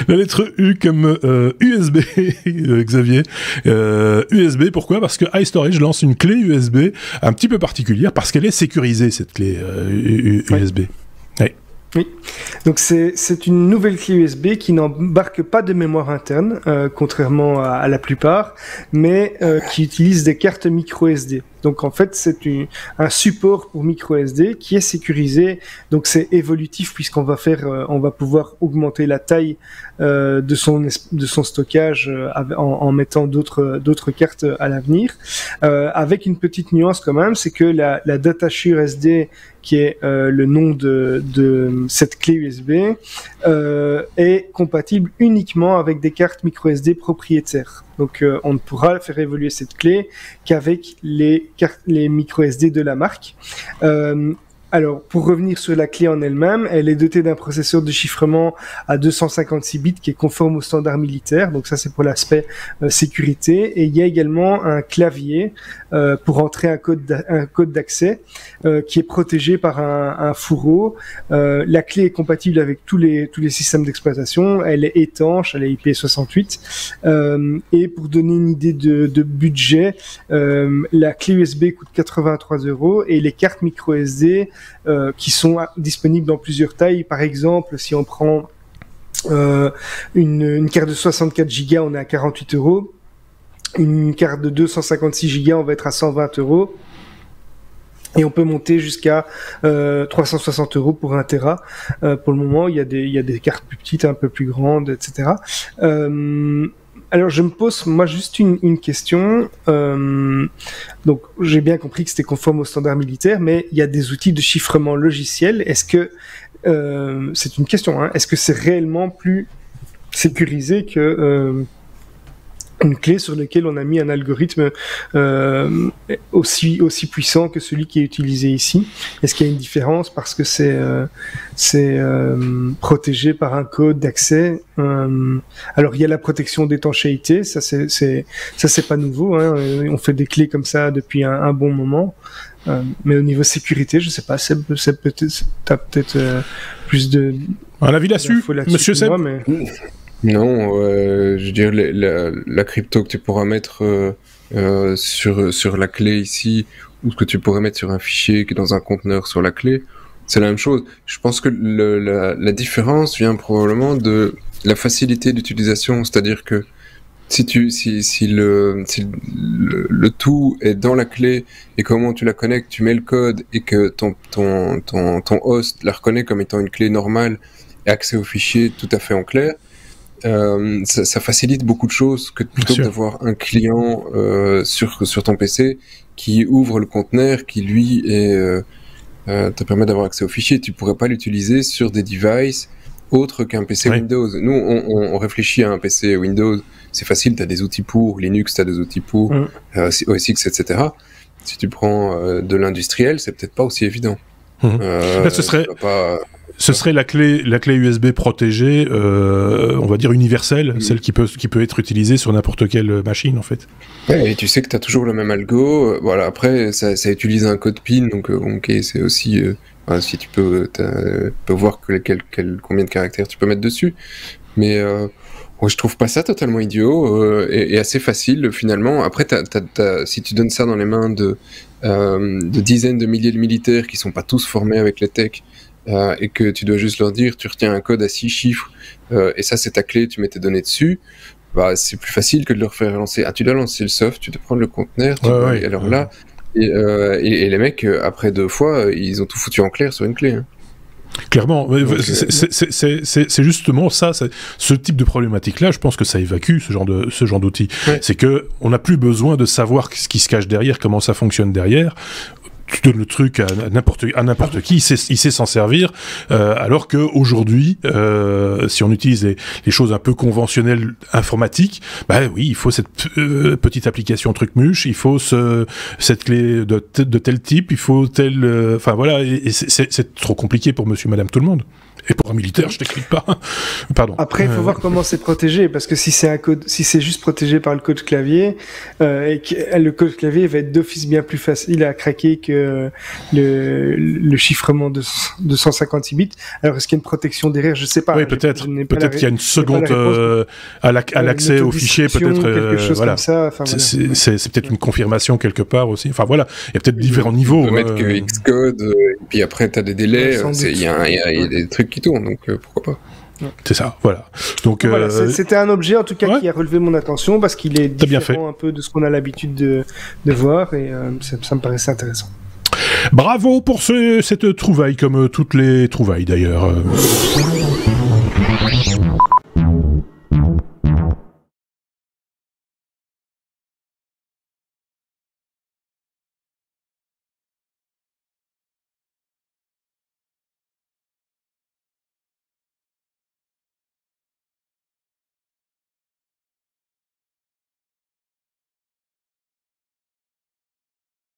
La lettre U comme USB, Xavier. USB, pourquoi ? Parce que iStorage lance une clé USB un petit peu particulière, parce qu'elle est sécurisée, cette clé USB. Ouais. Oui, donc c'est une nouvelle clé USB qui n'embarque pas de mémoire interne, contrairement à la plupart, mais qui utilise des cartes micro SD. Donc en fait, c'est un support pour micro SD qui est sécurisé. Donc c'est évolutif puisqu'on va on va pouvoir augmenter la taille de son stockage en mettant d'autres cartes à l'avenir. Avec une petite nuance quand même, c'est que la DataShare SD, qui est le nom de cette clé USB, est compatible uniquement avec des cartes micro SD propriétaires. Donc on ne pourra faire évoluer cette clé qu'avec les micro SD de la marque. Alors, pour revenir sur la clé en elle-même, elle est dotée d'un processeur de chiffrement à 256 bits qui est conforme aux standards militaires. Donc ça, c'est pour l'aspect sécurité. Et il y a également un clavier pour entrer un code d'accès qui est protégé par un fourreau. La clé est compatible avec tous les systèmes d'exploitation. Elle est étanche, elle est IP68. Et pour donner une idée de budget, la clé USB coûte 83 € et les cartes micro SD qui sont disponibles dans plusieurs tailles. Par exemple, si on prend une carte de 64 Go, on est à 48 €. Une carte de 256 Go, on va être à 120 €. Et on peut monter jusqu'à 360 € pour 1 Tera. Pour le moment, il y a des cartes plus petites, un peu plus grandes, etc. Alors, je me pose, moi, juste une question. Donc, j'ai bien compris que c'était conforme aux standards militaires, mais il y a des outils de chiffrement logiciel. Est-ce que, c'est une question, hein, est-ce que c'est réellement plus sécurisé que une clé sur laquelle on a mis un algorithme aussi puissant que celui qui est utilisé ici? Est-ce qu'il y a une différence parce que c'est protégé par un code d'accès? Alors il y a la protection d'étanchéité, ça c'est pas nouveau, hein. On fait des clés comme ça depuis un bon moment. Mais au niveau sécurité, je sais pas, t'as peut-être plus de... Un avis là-dessus, Monsieur Seb? Non, je veux dire, la crypto que tu pourras mettre sur la clé ici, ou ce que tu pourrais mettre sur un fichier qui est dans un conteneur sur la clé, c'est la même chose. Je pense que la différence vient probablement de la facilité d'utilisation, c'est-à-dire que si le tout est dans la clé et comment tu la connectes, tu mets le code et que ton host la reconnaît comme étant une clé normale et accès au fichier tout à fait en clair, ça facilite beaucoup de choses que plutôt que d'avoir un client sur ton PC qui ouvre le conteneur, qui lui te permet d'avoir accès au fichier. Tu pourrais pas l'utiliser sur des devices autres qu'un PC Windows. Nous, on réfléchit à un PC Windows. C'est facile, tu as des outils pour Linux, tu as des outils pour OS X, etc. Si tu prends de l'industriel, c'est peut-être pas aussi évident. Là, ce serait la clé USB protégée, on va dire universelle, celle qui peut être utilisée sur n'importe quelle machine, en fait. Ouais, et tu sais que tu as toujours le même algo. Voilà, après, ça utilise un code PIN, donc ok, c'est aussi... si tu peux voir combien de caractères tu peux mettre dessus. Mais je trouve pas ça totalement idiot et assez facile, finalement. Après, si tu donnes ça dans les mains de dizaines de milliers de militaires qui sont pas tous formés avec les techs, et que tu dois juste leur dire, tu retiens un code à 6 chiffres, et ça c'est ta clé, tu mets tes données dessus, bah, c'est plus facile que de leur faire lancer. Ah, tu dois lancer le soft, tu dois prendre le conteneur, là, et les mecs, après 2 fois, ils ont tout foutu en clair sur une clé. Hein. Clairement, c'est justement ça, ce type de problématique-là, je pense que ça évacue ce genre d'outil. Ouais. C'est que on n'a plus besoin de savoir ce qui se cache derrière, comment ça fonctionne derrière. Tu donnes le truc à n'importe qui, il sait s'en servir, alors que aujourd'hui, si on utilise les choses un peu conventionnelles informatiques, bah oui, il faut cette petite application truc-muche, il faut cette clé de tel type, il faut enfin voilà, et c'est trop compliqué pour monsieur, madame, tout le monde. Et pour un militaire, je t'explique pas. Pardon. Après, il faut voir comment c'est protégé, parce que si c'est juste protégé par le code clavier, et que le code clavier va être d'office bien plus facile à craquer que le chiffrement de 156 bits. Alors, est-ce qu'il y a une protection derrière? Je sais pas. Oui, peut-être. Peut-être qu'il y a une seconde à l'accès au fichier, peut-être. Quelque chose comme ça. Enfin, c'est peut-être une confirmation quelque part aussi. Enfin voilà, il y a peut-être différents niveaux. Tu peux mettre que Xcode, et puis après t'as des délais. Il y a des trucs qui tournent, donc pourquoi pas. C'est ça, voilà. Donc voilà, c'était un objet en tout cas qui a relevé mon attention parce qu'il est différent un peu de ce qu'on a l'habitude de voir et ça me paraissait intéressant. Bravo pour cette trouvaille, comme toutes les trouvailles d'ailleurs.